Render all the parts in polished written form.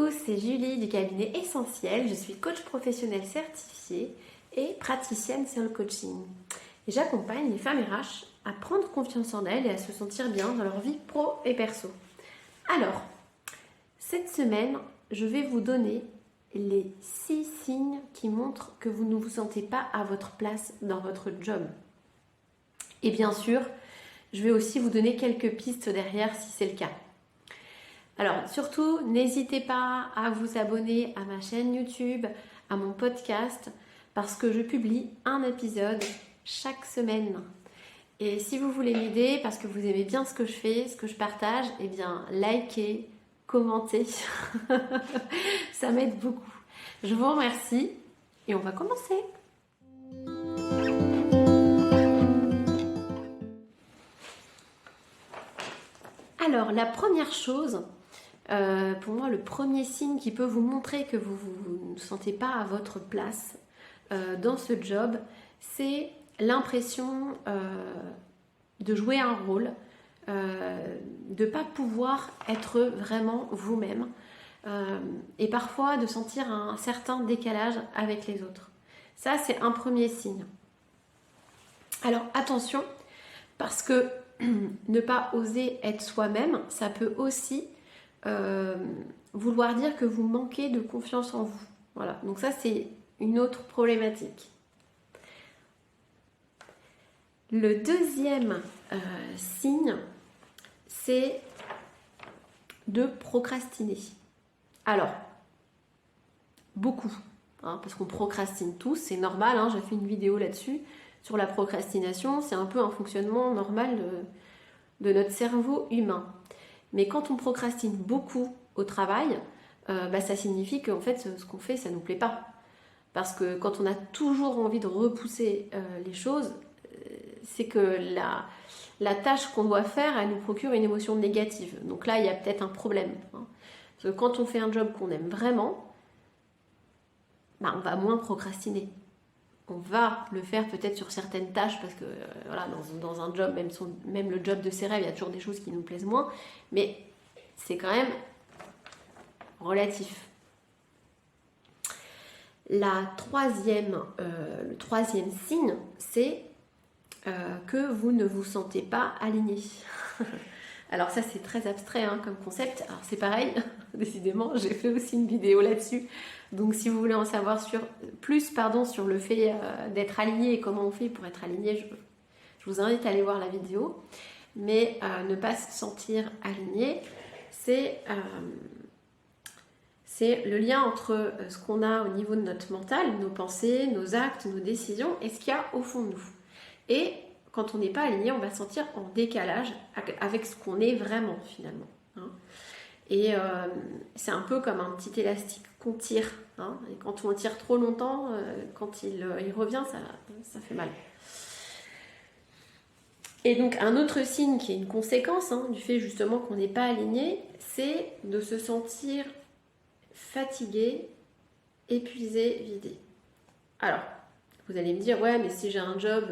Coucou, c'est Julie du cabinet Essentiel. Je suis coach professionnel certifiée et praticienne sur le coaching. Et j'accompagne les femmes RH à prendre confiance en elles et à se sentir bien dans leur vie pro et perso. Alors, cette semaine, je vais vous donner les 6 signes qui montrent que vous ne vous sentez pas à votre place dans votre job. Et bien sûr, je vais aussi vous donner quelques pistes derrière si c'est le cas. Alors surtout, n'hésitez pas à vous abonner à ma chaîne YouTube, à mon podcast, parce que je publie un épisode chaque semaine. Et si vous voulez m'aider, parce que vous aimez bien ce que je fais, ce que je partage, eh bien likez, commentez, ça m'aide beaucoup. Je vous remercie et on va commencer. Alors la première chose, pour moi, le premier signe qui peut vous montrer que vous ne vous sentez pas à votre place dans ce job, c'est l'impression de jouer un rôle, de ne pas pouvoir être vraiment vous-même et parfois de sentir un certain décalage avec les autres. Ça, c'est un premier signe. Alors attention, parce que ne pas oser être soi-même, ça peut aussi vouloir dire que vous manquez de confiance en vous. Voilà, donc ça c'est une autre problématique. Le deuxième signe, c'est de procrastiner. Alors, beaucoup, parce qu'on procrastine tous, c'est normal, j'ai fait une vidéo là-dessus, sur la procrastination, c'est un peu un fonctionnement normal de notre cerveau humain. Mais quand on procrastine beaucoup au travail, ça signifie qu'en fait, ce qu'on fait, ça ne nous plaît pas. Parce que quand on a toujours envie de repousser les choses, c'est que la tâche qu'on doit faire, elle nous procure une émotion négative. Donc là, il y a peut-être un problème. Parce que quand on fait un job qu'on aime vraiment, on va moins procrastiner. On va le faire peut-être sur certaines tâches parce que dans un job, même le job de ses rêves, il y a toujours des choses qui nous plaisent moins, mais c'est quand même relatif. Le troisième signe, c'est que vous ne vous sentez pas aligné. Alors ça c'est très abstrait comme concept, alors c'est pareil, décidément j'ai fait aussi une vidéo là-dessus, donc si vous voulez en savoir sur le fait d'être aligné et comment on fait pour être aligné, je vous invite à aller voir la vidéo, mais ne pas se sentir aligné, c'est le lien entre ce qu'on a au niveau de notre mental, nos pensées, nos actes, nos décisions et ce qu'il y a au fond de nous. Et quand on n'est pas aligné, on va se sentir en décalage avec ce qu'on est vraiment finalement. Et c'est un peu comme un petit élastique qu'on tire. Et quand on le tire trop longtemps, quand il revient, ça fait mal. Et donc un autre signe qui est une conséquence du fait justement qu'on n'est pas aligné, c'est de se sentir fatigué, épuisé, vidé. Alors, vous allez me dire, ouais, mais si j'ai un job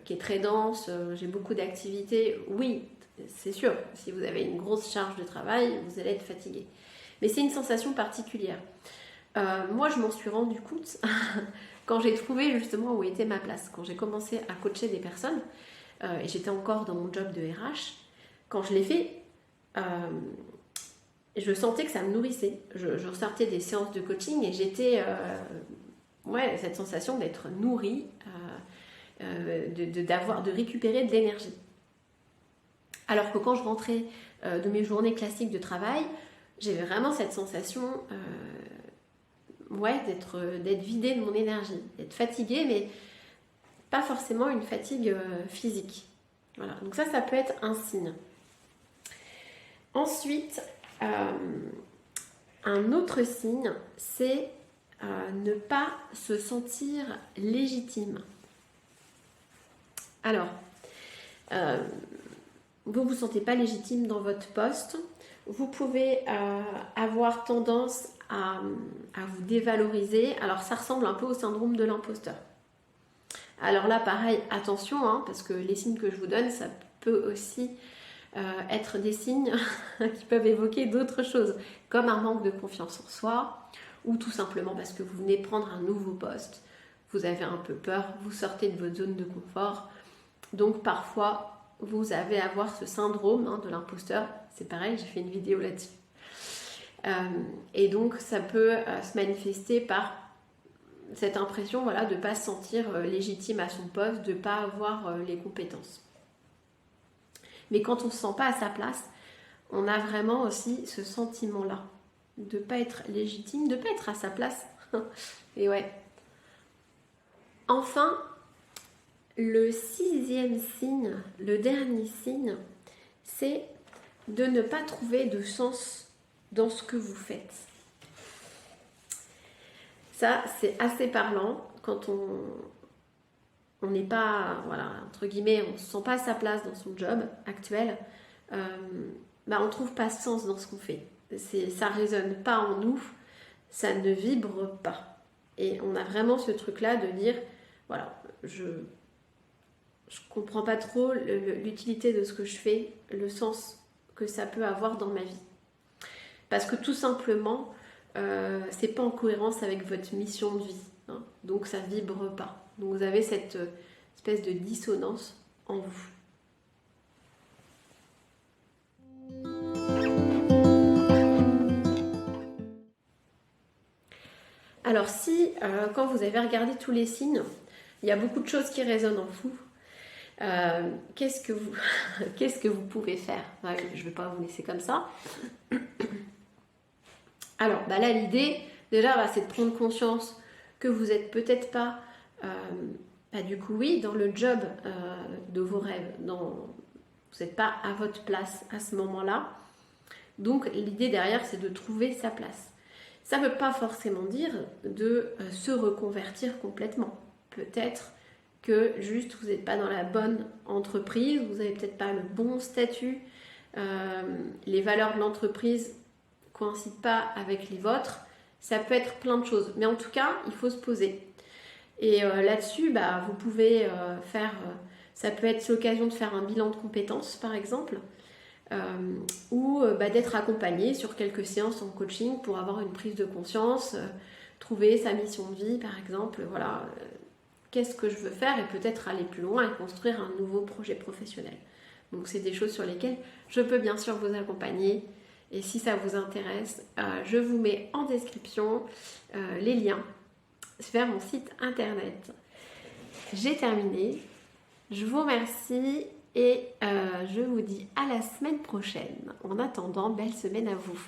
qui est très dense, j'ai beaucoup d'activités, oui, c'est sûr, si vous avez une grosse charge de travail, vous allez être fatigué. Mais c'est une sensation particulière. Moi, je m'en suis rendu compte quand j'ai trouvé justement où était ma place. Quand j'ai commencé à coacher des personnes, et j'étais encore dans mon job de RH, quand je l'ai fait, je sentais que ça me nourrissait. Je ressortais des séances de coaching et j'étais... cette sensation d'être nourrie, de récupérer de l'énergie. Alors que quand je rentrais de mes journées classiques de travail, j'avais vraiment cette sensation d'être vidée de mon énergie, d'être fatiguée, mais pas forcément une fatigue physique. Voilà, donc ça peut être un signe. Ensuite, un autre signe, c'est ne pas se sentir légitime. Alors, vous ne vous sentez pas légitime dans votre poste, vous pouvez avoir tendance à vous dévaloriser. Alors ça ressemble un peu au syndrome de l'imposteur. Alors là pareil, attention, parce que les signes que je vous donne, ça peut aussi être des signes qui peuvent évoquer d'autres choses, comme un manque de confiance en soi, ou tout simplement parce que vous venez prendre un nouveau poste, vous avez un peu peur, vous sortez de votre zone de confort. Donc parfois, vous avez à avoir ce syndrome de l'imposteur. C'est pareil, j'ai fait une vidéo là-dessus. Et donc, ça peut se manifester par cette impression de ne pas se sentir légitime à son poste, de ne pas avoir les compétences. Mais quand on ne se sent pas à sa place, on a vraiment aussi ce sentiment-là de ne pas être légitime, de ne pas être à sa place. Et ouais. Enfin, le 6e signe, le dernier signe, c'est de ne pas trouver de sens dans ce que vous faites. Ça, c'est assez parlant quand on n'est pas, voilà, entre guillemets, on ne se sent pas à sa place dans son job actuel, on ne trouve pas sens dans ce qu'on fait. Ça ne résonne pas en nous, ça ne vibre pas. Et on a vraiment ce truc-là de dire, voilà, je comprends pas trop l'utilité de ce que je fais, le sens que ça peut avoir dans ma vie. Parce que tout simplement, c'est pas en cohérence avec votre mission de vie. Donc ça vibre pas. Donc vous avez cette espèce de dissonance en vous. Alors si, quand vous avez regardé tous les signes, il y a beaucoup de choses qui résonnent en vous, qu'est-ce que vous pouvez faire? Je ne vais pas vous laisser comme ça. Alors là, l'idée, déjà, c'est de prendre conscience que vous n'êtes peut-être pas, du coup, oui, dans le job de vos rêves. Vous n'êtes pas à votre place à ce moment-là. Donc, l'idée derrière, c'est de trouver sa place. Ça ne veut pas forcément dire de se reconvertir complètement. Peut-être que juste vous n'êtes pas dans la bonne entreprise, vous n'avez peut-être pas le bon statut, les valeurs de l'entreprise ne coïncident pas avec les vôtres. Ça peut être plein de choses. Mais en tout cas, il faut se poser. Et là-dessus, vous pouvez ça peut être l'occasion de faire un bilan de compétences, par exemple, ou d'être accompagné sur quelques séances en coaching pour avoir une prise de conscience, trouver sa mission de vie, par exemple. Voilà, qu'est-ce que je veux faire et peut-être aller plus loin et construire un nouveau projet professionnel. Donc, c'est des choses sur lesquelles je peux bien sûr vous accompagner. Et si ça vous intéresse, je vous mets en description les liens vers mon site internet. J'ai terminé. Je vous remercie et je vous dis à la semaine prochaine. En attendant, belle semaine à vous.